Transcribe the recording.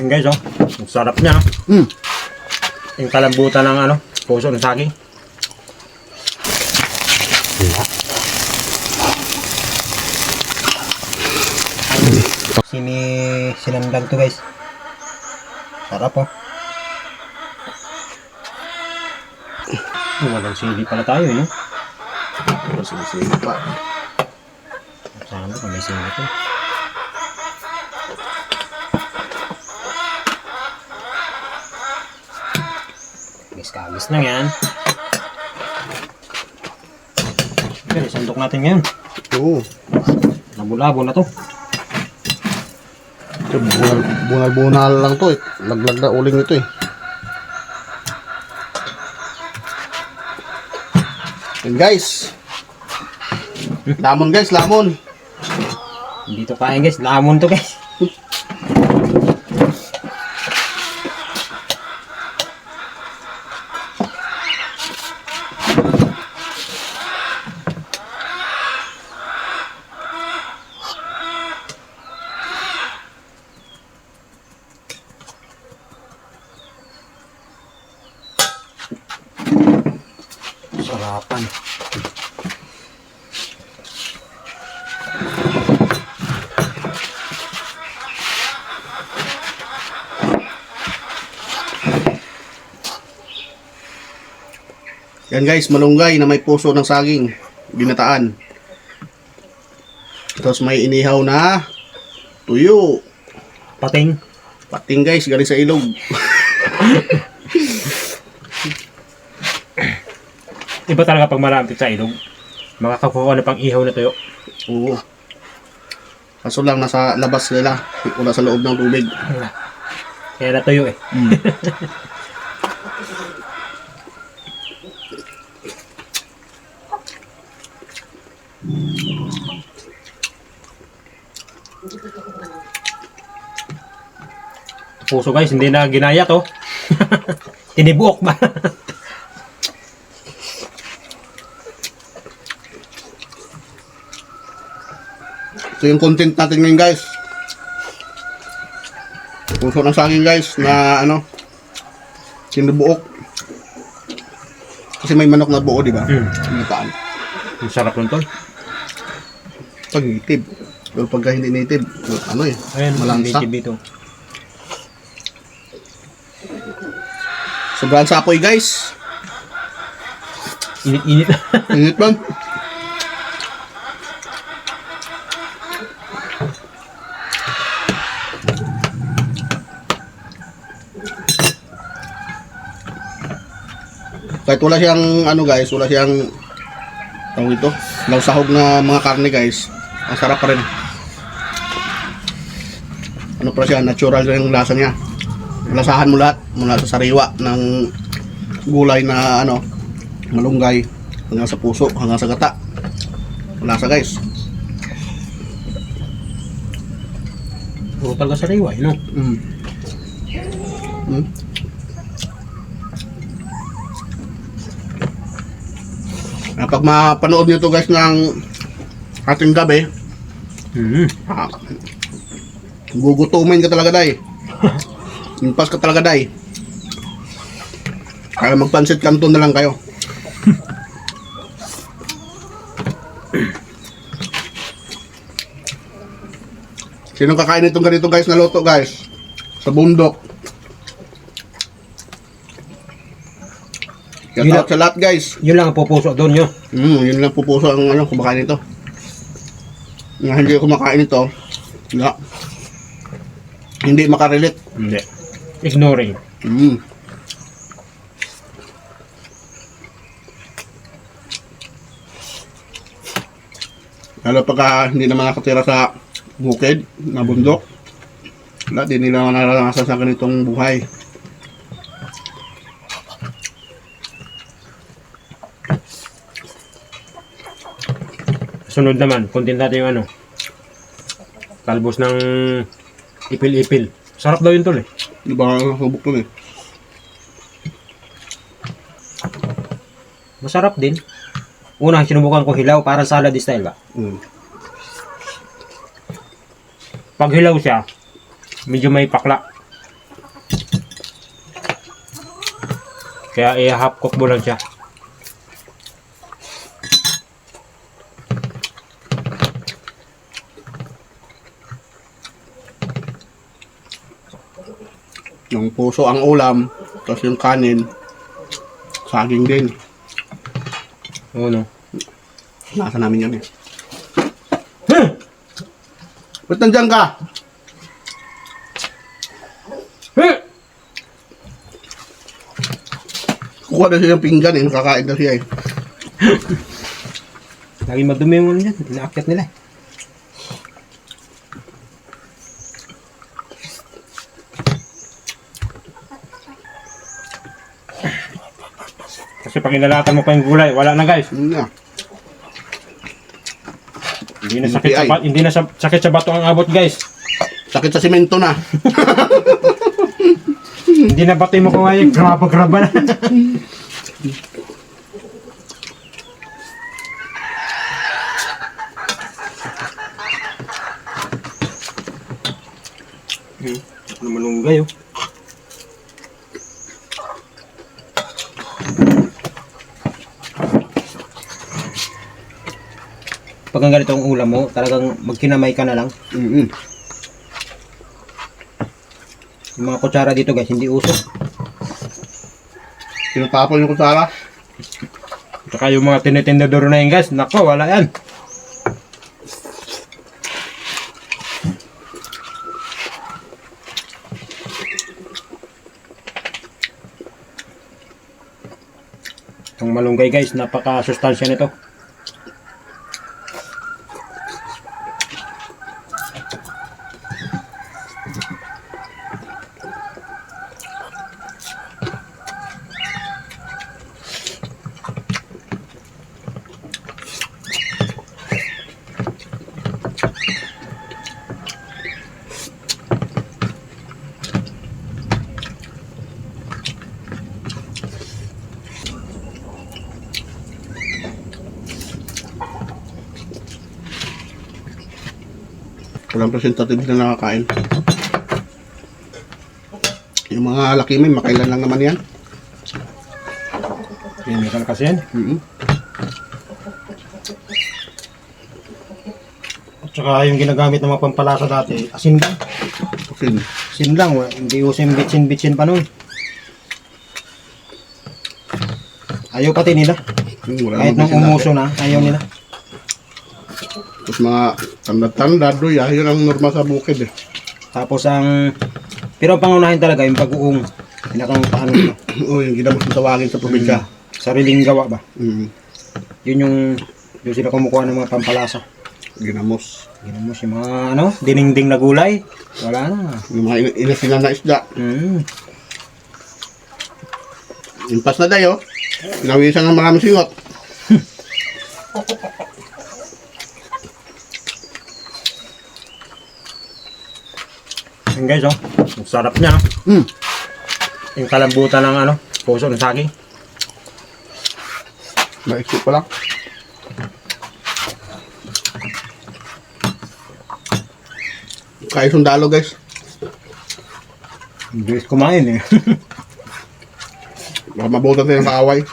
Yung guys, oh. Ang sarap niya. Yung kalambutan ng ano, puso ng saging. Sinamdang to guys. Sarap oh. Walang sili pala tayo eh. Sili pa. Sana pa may sili to. Kagis lang yan. Okay, sandok natin ngayon. Oo. Labo-labo na to. Bunal-bunal lang to eh. Laglag na uling ito eh. And guys. Lamon guys, lamon. Hindi to kain guys, lamon to guys. Sarapan. Yan guys, malunggay na may puso ng saging. Binataan. Tapos may inihaw na tuyo. Pating. Pating guys, galing sa ilog. Iba talaga pag marami sa ilog. Makakakuha na pang ihaw na tuyo. Oo. Kaso lang nasa labas nila. Wala sa loob ng tubig. Kaya na tuyo eh. Puso guys, hindi na ginaya to. Tinibuok ba? Ito yung content natin ngayon guys. Puso ng saging guys na ano, sinubuok. Kasi may manok na buo, di ba? Binataan. Ang sarap nun tol. Pag native. Pero pagka hindi native, ano eh, Ayan, malansa. native ito. Sobrang sapoy guys. Init-init. Init ba? Kahit wala siyang ano guys, wala siyang tawag ito, lausahog na mga karne guys, ang sarap pa rin. Ano pa siya, natural yung lasa niya. Lasahan mo lahat mula sa sariwa ng gulay na ano, malunggay hanggang sa puso, hanggang sa gata. Lasa guys. Puro talaga sariwa, no? Pag mapanood nyo to guys ng ating gabi, gugutumin ka talaga day. Impas ka talaga day. Kaya magpansit kanton na lang kayo. Sino kakain itong ganito guys na luto guys? Sa bundok. Shout out sa lahat guys. Yun lang ang pupuso doon nyo. Yun lang pupuso ang ano, kumakain ito. Nga hindi kumakain ito, hindi makarelate. Hindi. Ignoring. Lalo pagka hindi naman nakatira sa bukid na bundok, wala, di nila naranasan sa ganitong buhay. Sunod naman, content natin yung ano, talbos ng ipil-ipil. Sarap daw yun tol eh. Di ba subok to eh? Masarap din. Una, sinubukan ko hilaw, parang salad style ba? Pag hilaw siya, medyo may pakla. Kaya i-half cook mo lang siya. Yung puso ang ulam, tapos yung kanin, saging din. Oo, no? Nasa namin yan eh. Ba't nandyan ka? Kuha na siya yung pinggan eh, nakakain na siya eh. Lagi madumi mo niyan. Inaakyat nila eh. Kasi pag inalatan mo pa yung gulay, wala na guys. Yun na. Hindi na sakit sa, hindi na sakit sa bato ang abot guys. Sakit sa simento na. Hindi na bato mo ko ngayon, graba na. Ano malunggay oh. Pag ang ganito ang ulam mo, talagang magkinamay ka na lang. Yung mga kutsara dito guys, hindi uso. Tinatapon yung kutsara. Tsaka yung mga tinitindador na yun guys, nako, wala yan. Ang malunggay guys, napaka-sustansya nito. Walang representative na nakakain. Yung mga laki may makailan lang naman yan. Chemical kasi yan. At saka yung ginagamit ng mga pampalasa dati, asin lang. Asin lang, hindi usin bitsin pa nun. Ayaw pati nila. Kahit nung umuso na, ayaw nila. Tapos mga tanda-tanda, doy, yun ang normal sa bukid eh. Tapos pero ang pangunahin talaga yung pag-uong. Pinakang paano nila. Oo, yung ginamos na tawagin sa probinsya. Sariling gawa ba? Yun Yung sila kumukuha ng mga pampalasa. Ginamos. Ginamos yung mga diningding na gulay. Wala na. Yung mga inasinan na isda. Impas na tayo. Pinawisan ng maraming singot. Yan guys, ang sarap niya. Yung kalambutan ng puso ng saging. Maisip pa lang. Kaya sundalo guys. Hindi kumain eh. Baka mabutan tayo ng kaaway.